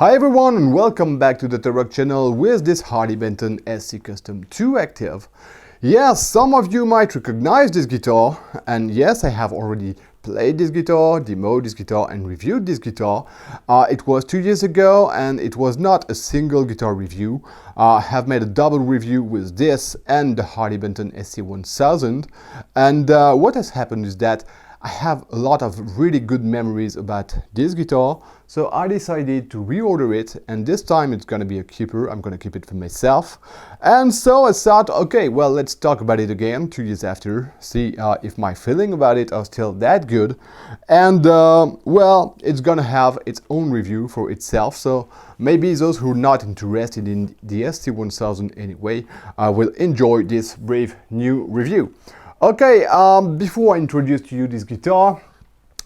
Hi everyone and welcome back to the ToroK channel with this Hardy Benton SC Custom 2 Active. Yes, some of you might recognize this guitar, and yes, I have already played this guitar, demoed this guitar and reviewed this guitar. It was 2 years ago and it was not a single guitar review. I have made a double review with this and the Hardy Benton SC1000, and what has happened is that I have a lot of really good memories about this guitar, so I decided to reorder it, and this time it's gonna be a keeper. I'm gonna keep it for myself. And so I thought, okay, well, let's talk about it again 2 years after, see if my feeling about it are still that good. And well, it's gonna have its own review for itself, so maybe those who are not interested in the SC1000 anyway will enjoy this brave new review. Okay, before I introduce to you this guitar,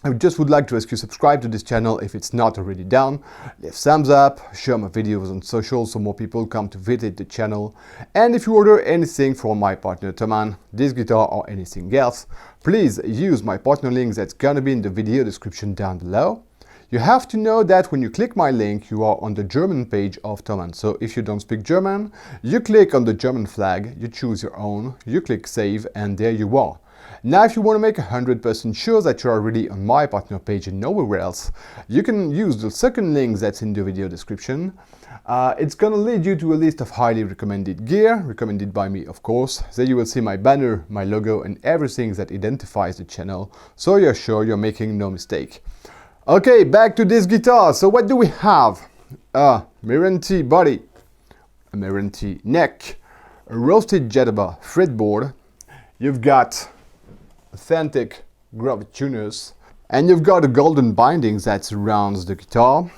I just would like to ask you to subscribe to this channel if it's not already done. Leave thumbs up, share my videos on social so more people come to visit the channel. And if you order anything from my partner Toman, this guitar or anything else, please use my partner link that's gonna be in the video description down below. You have to know that when you click my link, you are on the German page of Toman. So if you don't speak German, you click on the German flag, you choose your own, you click save, and there you are. Now, if you want to make 100% sure that you are really on my partner page and nowhere else, you can use the second link that's in the video description. It's gonna lead you to a list of highly recommended gear, recommended by me of course. There you will see my banner, my logo, and everything that identifies the channel, so you're sure you're making no mistake. Okay, back to this guitar. So what do we have? A Meranti body, a Meranti neck, a roasted Jadaba fretboard. You've got authentic groove tuners, and you've got a golden binding that surrounds the guitar.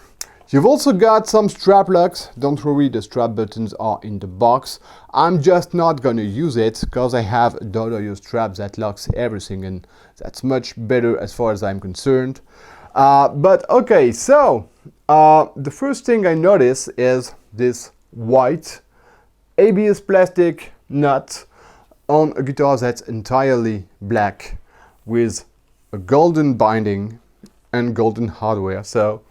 You've also got some strap locks. Don't worry, the strap buttons are in the box. I'm just not gonna use it because I have a Dodoyo strap that locks everything, and that's much better as far as I'm concerned. But okay, so the first thing I notice is this white ABS plastic nut on a guitar that's entirely black with a golden binding and golden hardware. So,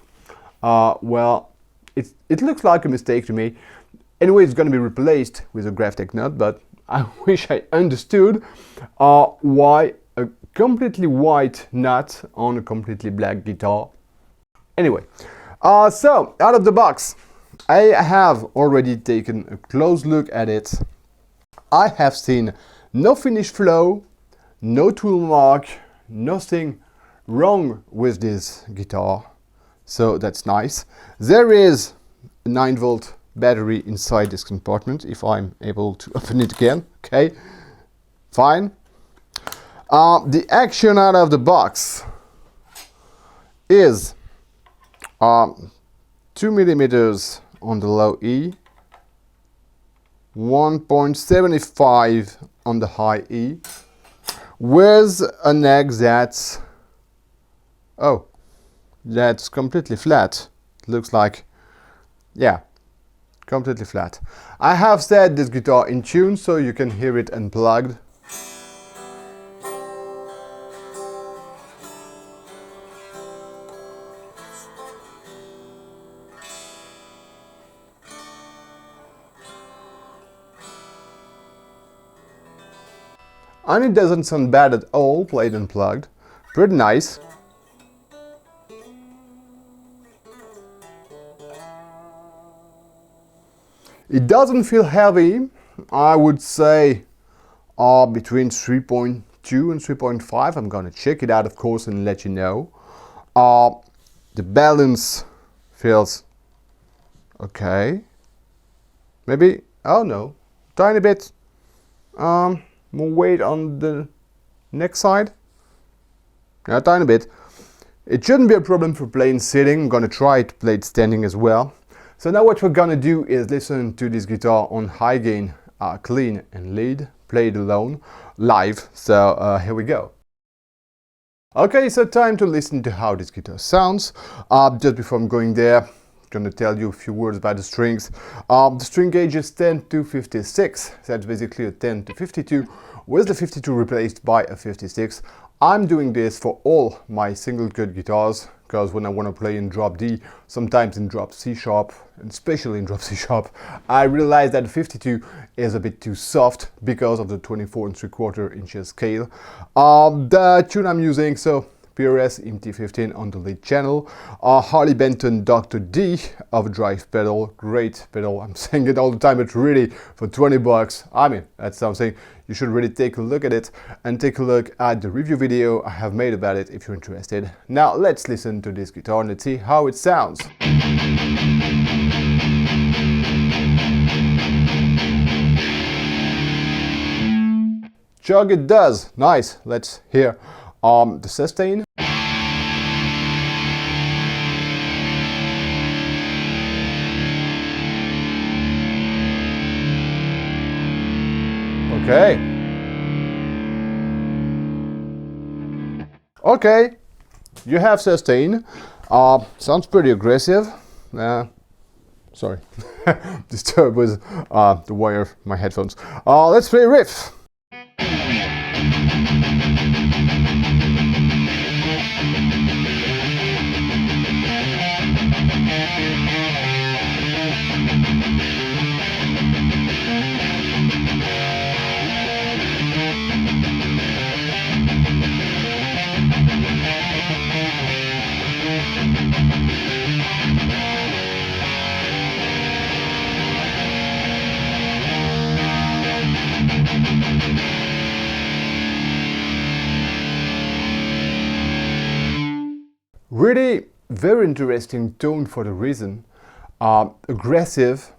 well, it looks like a mistake to me. Anyway, it's going to be replaced with a Graphtec nut, but I wish I understood why a completely white nut on a completely black guitar. Anyway, so out of the box, I have already taken a close look at it. I have seen no finish flow, no tool mark, nothing wrong with this guitar, so that's nice. There is a 9-volt battery inside this compartment, if I'm able to open it again. Okay, fine. The action out of the box is 2 millimeters on the low E, 1.75 on the high E, with a neck that's, oh, that's completely flat. It looks like, yeah, completely flat. I have set this guitar in tune so you can hear it unplugged. And it doesn't sound bad at all, played unplugged. Pretty nice. It doesn't feel heavy. I would say between 3.2 and 3.5. I'm gonna check it out, of course, and let you know. The balance feels okay. Maybe, oh no, tiny bit. More weight on the neck side. Yeah, a tiny bit. It shouldn't be a problem for playing sitting. I'm gonna try to play it standing as well. So now what we're gonna do is listen to this guitar on high gain, clean and lead, played alone, live. So here we go. Okay, so time to listen to how this guitar sounds. Just before I'm going there, going to tell you a few words about the strings. The string gauge is 10 to 56, that's basically a 10 to 52, with the 52 replaced by a 56. I'm doing this for all my single cut guitars because when I want to play in drop D, sometimes in drop C sharp, and especially in drop C sharp, I realize that 52 is a bit too soft because of the 24 3/4 inches scale. The tune I'm using, so PRS MT15 on the lead channel, Harley Benton Dr. D overdrive pedal, great pedal, I'm saying it all the time, but really for 20 bucks, I mean, that's something. You should really take a look at it and take a look at the review video I have made about it if you're interested. Now let's listen to this guitar and let's see how it sounds. Chug it does, nice. Let's hear the sustain. Okay. Okay, you have sustain. Sounds pretty aggressive. Sorry, disturbed with the wire of my headphones. Let's play riff. Really very interesting tone for the reason. Aggressive.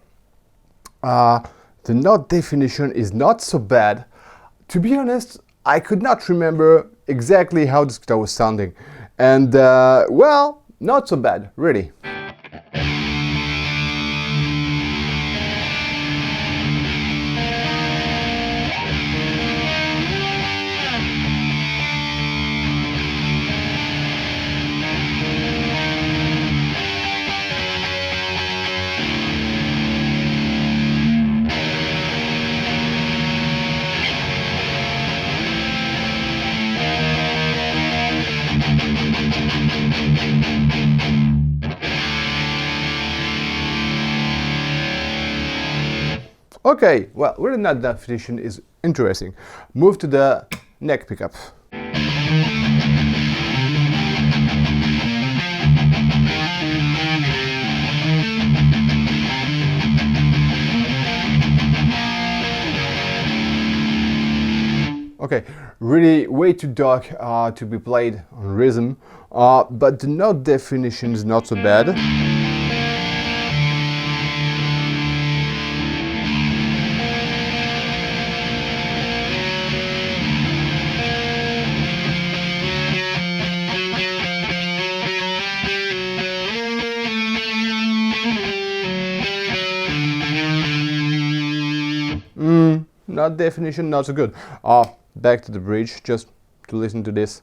The note definition is not so bad. To be honest, I could not remember exactly how this guitar was sounding. And well, not so bad, really. Okay, well, really that definition is interesting. Move to the neck pickup. Okay, really way too dark to be played on rhythm, but the note definition is not so bad. Note definition not so good. Back to the bridge, just to listen to this.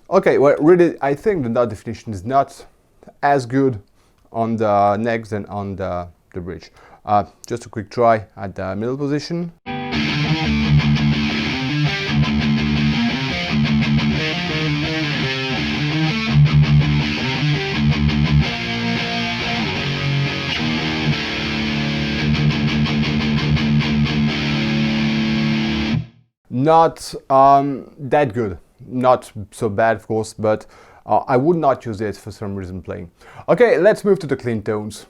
Okay, well, really, I think the note definition is not as good on the neck than on the bridge. Just a quick try at the middle position. Not that good. Not so bad, of course, but I would not use it for some reason playing. Okay, let's move to the clean tones.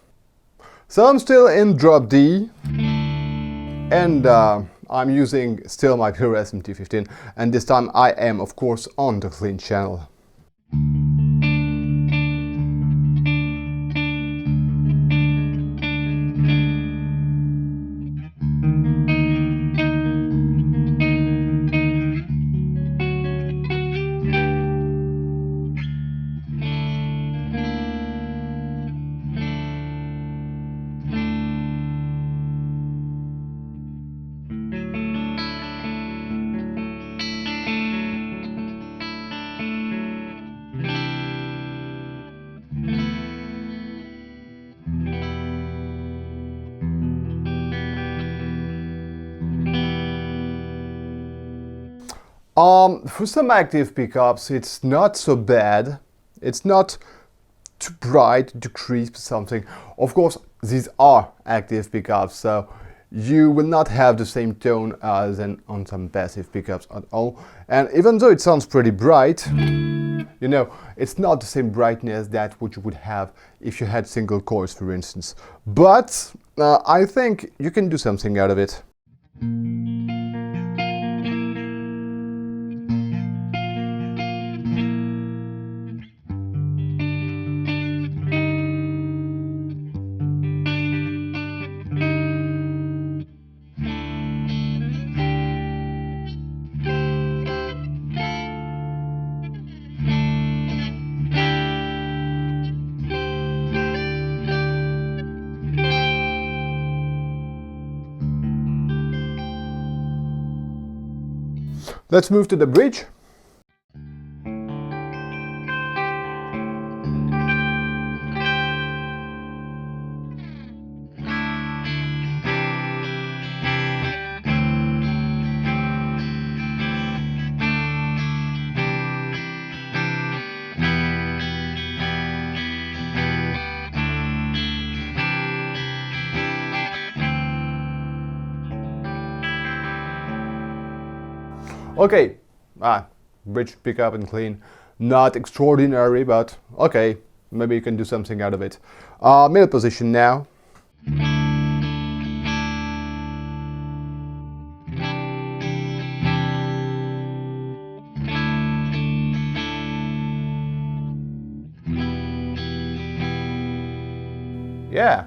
So I'm still in drop D, and I'm using still my PRS MT15, and this time I am, of course, on the clean channel. For some active pickups, it's not so bad. It's not too bright, too crisp, something. Of course, these are active pickups, so you will not have the same tone as on some passive pickups at all. And even though it sounds pretty bright, you know, it's not the same brightness that what you would have if you had single coils, for instance. But I think you can do something out of it. Let's move to the bridge. Okay, bridge pickup and clean. Not extraordinary, but okay, maybe you can do something out of it. Middle position now. Yeah,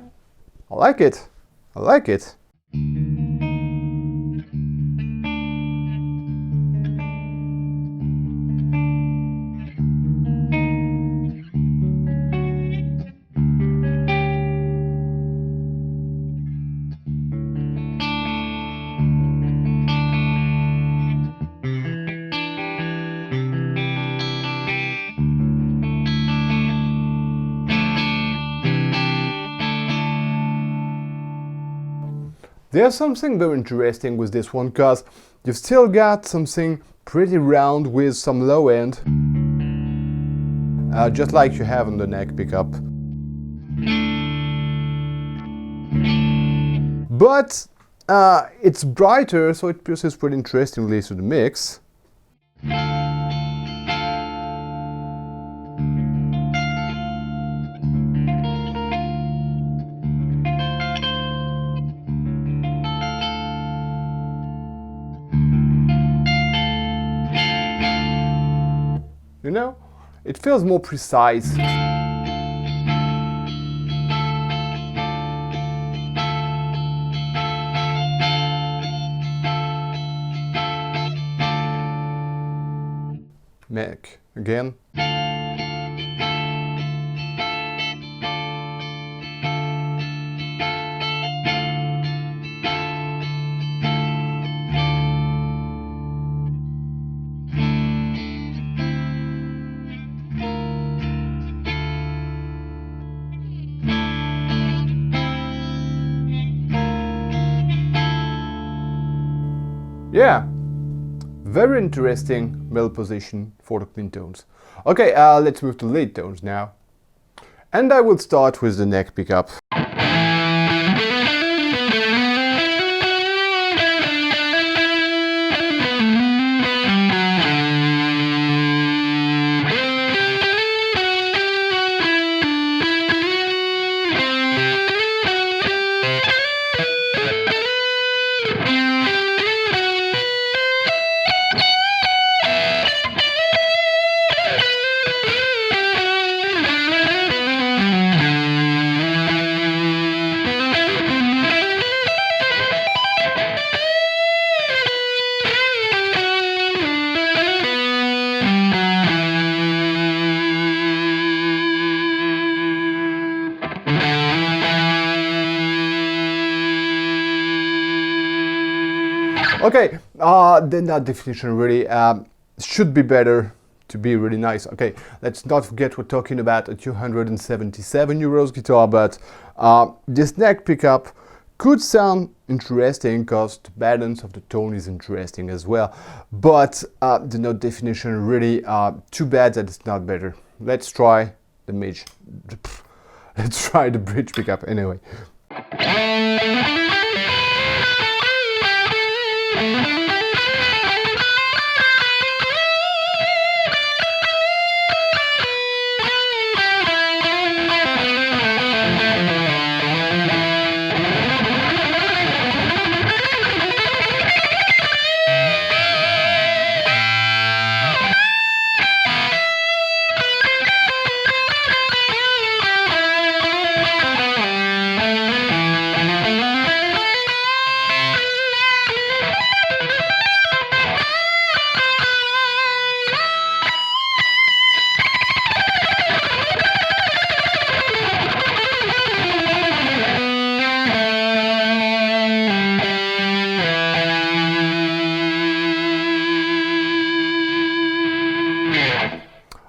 I like it. I like it. There's something very interesting with this one, because you've still got something pretty round with some low end, just like you have on the neck pickup. But it's brighter, so it pierces pretty interestingly through the mix. You know, it feels more precise. Neck again. Yeah, very interesting middle position for the clean tones. Okay, let's move to lead tones now. And I will start with the neck pickup. Okay, then that definition really should be better to be really nice. Okay, let's not forget we're talking about a 277 euros guitar, but this neck pickup could sound interesting because the balance of the tone is interesting as well, but the note definition really too bad that it's not better. Let's try the midge. Let's try the bridge pickup anyway.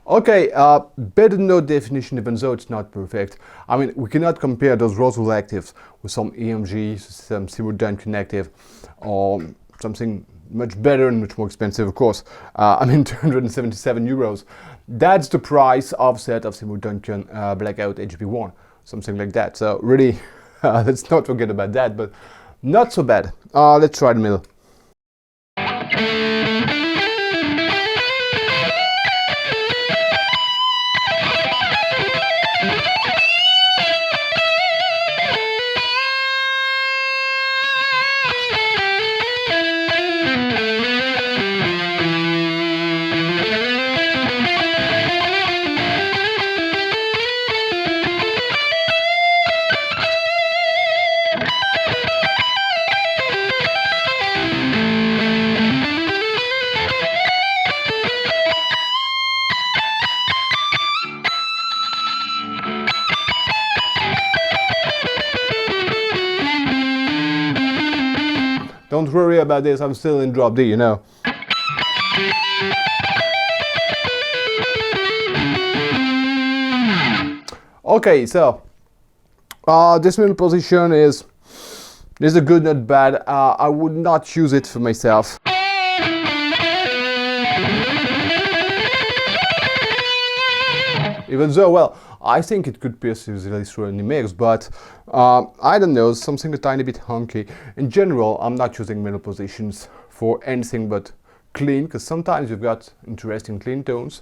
Okay, better note definition even though it's not perfect. I mean, we cannot compare those Roswell actives with some EMG, some Simultane active, or something much better and much more expensive, of course. I mean, 277 euros. That's the price of set of Simultane Blackout HB1, something like that. So really, let's not forget about that, but not so bad. Let's try the middle. Don't worry about this, I'm still in drop D, you know. Okay, so this middle position is a good, not bad. I would not use it for myself. Even though, well, I think it could pierce easily through any mix, but I don't know, something a tiny bit honky. In general, I'm not using middle positions for anything but clean, because sometimes you've got interesting clean tones.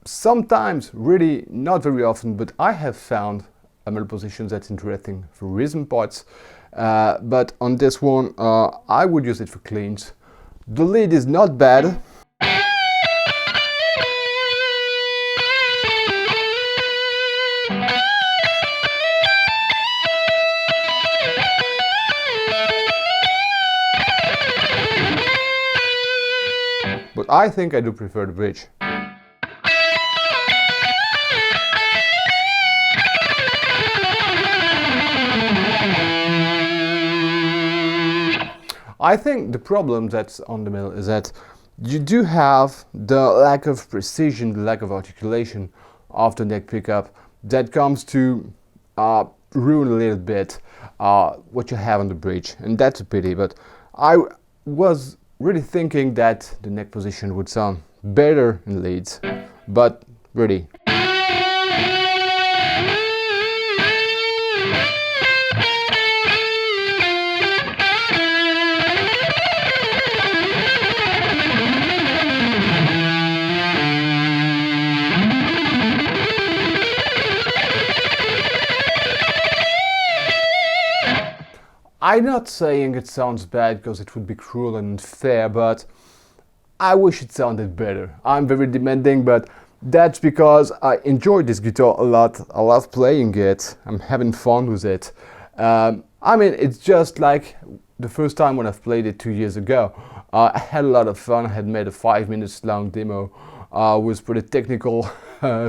Sometimes, really not very often, but I have found a middle position that's interesting for rhythm parts. But on this one, I would use it for cleans. The lead is not bad. But I think I do prefer the bridge. I think the problem that's on the middle is that you do have the lack of precision, the lack of articulation of the neck pickup that comes to ruin a little bit what you have on the bridge, and that's a pity. But I was really thinking that the neck position would sound better in leads, but really. I'm not saying it sounds bad because it would be cruel and unfair, but I wish it sounded better. I'm very demanding, but that's because I enjoy this guitar a lot. I love playing it. I'm having fun with it. I mean, it's just like the first time when I've played it 2 years ago. I had a lot of fun. I had made a 5 minutes long demo with pretty technical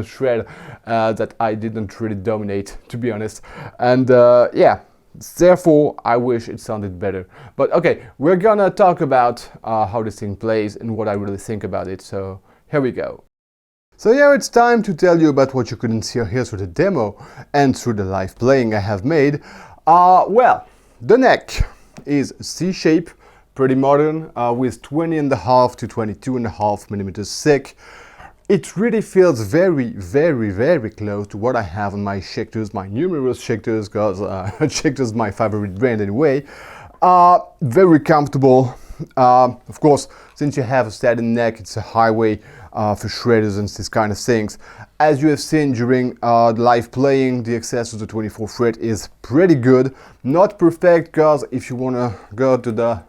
shred that I didn't really dominate, to be honest. And yeah. Therefore, I wish it sounded better. But okay, we're gonna talk about how this thing plays and what I really think about it. So here we go. So yeah, it's time to tell you about what you couldn't see or hear through the demo and through the live playing I have made. Well, the neck is C-shape, pretty modern, with 20.5 to 22.5 millimeters thick. It really feels very, very, very close to what I have on my Schecters, my numerous Schecters, because Schecter is my favorite brand anyway. Very comfortable. Of course, since you have a satin neck, it's a highway for shredders and this kind of things. As you have seen during the live playing, the access to the 24 fret is pretty good. Not perfect, because if you want to go to the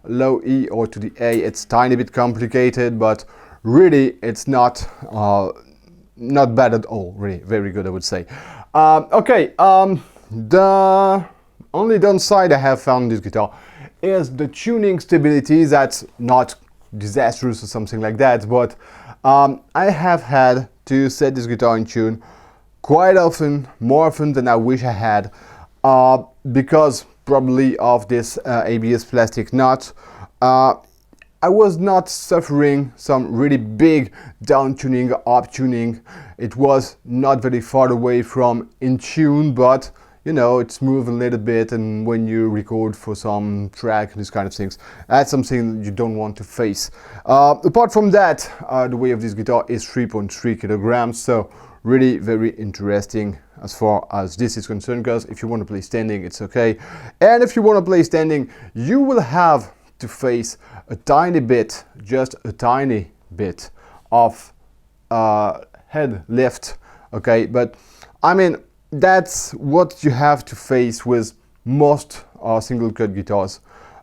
low E or to the A, it's tiny bit complicated, but really it's not bad at all. Really very good, I would say. Okay, the only downside I have found in this guitar is the tuning stability. That's not disastrous or something like that, but I have had to set this guitar in tune quite often, more often than I wish I had, because probably of this ABS plastic nut. I was not suffering some really big down tuning or up tuning. It was not very far away from in tune, but you know, it's moving a little bit, and when you record for some track, these kind of things, that's something you don't want to face. Apart from that, the weight of this guitar is 3.3 kilograms, so really very interesting as far as this is concerned, because if you want to play standing, it's okay. And if you want to play standing, you will have to face a tiny bit, just a tiny bit of head lift, okay? But I mean, that's what you have to face with most single cut guitars.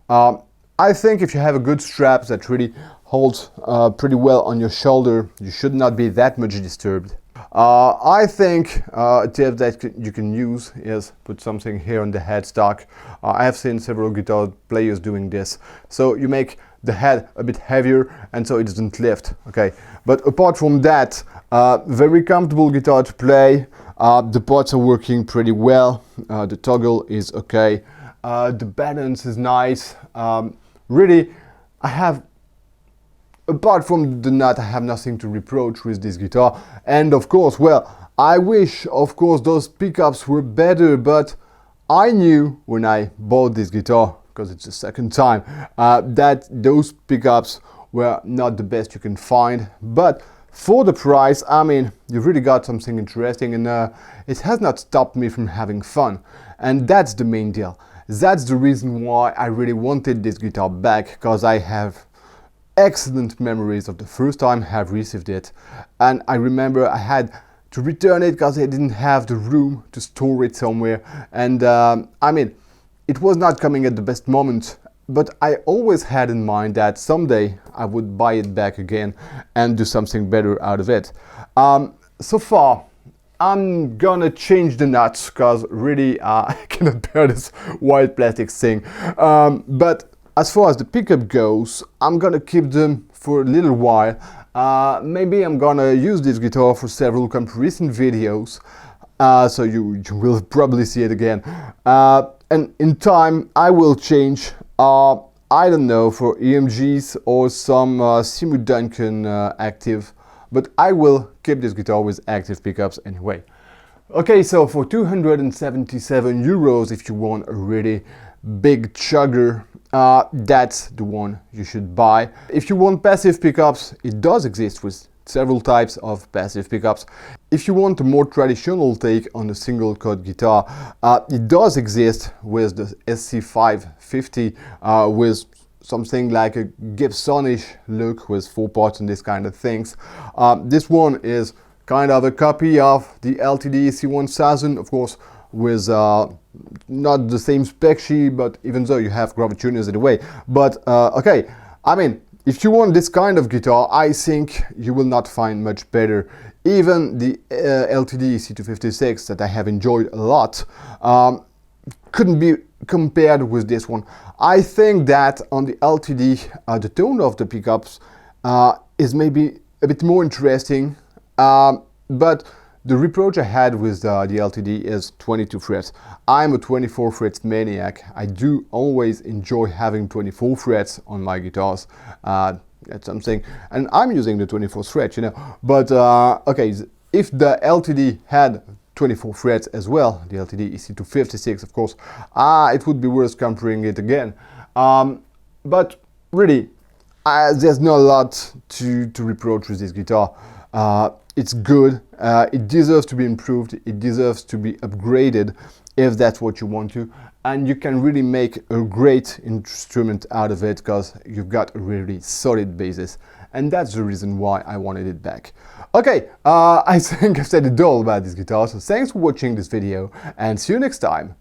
I think if you have a good strap that really holds pretty well on your shoulder, you should not be that much disturbed. I think a tip that you can use is put something here on the headstock. I have seen several guitar players doing this. So you make the head a bit heavier and so it doesn't lift, okay? But apart from that, very comfortable guitar to play. The pots are working pretty well. The toggle is okay. The balance is nice. Really, apart from the nut, I have nothing to reproach with this guitar. And of course, well, I wish, of course, those pickups were better, but I knew when I bought this guitar, because it's the second time, that those pickups were not the best you can find. But for the price, I mean, you've really got something interesting, and it has not stopped me from having fun. And that's the main deal. That's the reason why I really wanted this guitar back, because I have excellent memories of the first time I have received it. And I remember I had to return it because I didn't have the room to store it somewhere. And I mean, it was not coming at the best moment, but I always had in mind that someday I would buy it back again and do something better out of it. So far, I'm gonna change the nuts because really I cannot bear this white plastic thing. But as far as the pickup goes, I'm gonna keep them for a little while. Maybe I'm gonna use this guitar for several comparison videos, so you will probably see it again. And in time, I will change, I don't know, for EMGs or some Simu Duncan active, but I will keep this guitar with active pickups anyway. Okay, so for 277 euros, if you want a really big chugger, that's the one you should buy. If you want passive pickups, it does exist with several types of passive pickups. If you want a more traditional take on a single cut guitar, it does exist with the SC550 with something like a Gibsonish look with 4 parts and this kind of things. This one is kind of a copy of the LTD C1000, of course, with not the same spec sheet, but even though you have gravity tuners in a way. But okay, I mean, if you want this kind of guitar, I think you will not find much better. Even the LTD C256 that I have enjoyed a lot couldn't be compared with this one. I think that on the LTD, the tone of the pickups is maybe a bit more interesting, but the reproach I had with the LTD is 22 frets. I'm a 24 frets maniac. I do always enjoy having 24 frets on my guitars. That's something, and I'm using the 24 fret, you know. But okay, if the LTD had 24 frets as well. The LTD is to 56, of course. It would be worth comparing it again. But really, there's not a lot to reproach with this guitar. It's good. It deserves to be improved. It deserves to be upgraded if that's what you want to. And you can really make a great instrument out of it because you've got a really solid basis. And that's the reason why I wanted it back. Okay, I think I've said it all about this guitar. So thanks for watching this video and see you next time.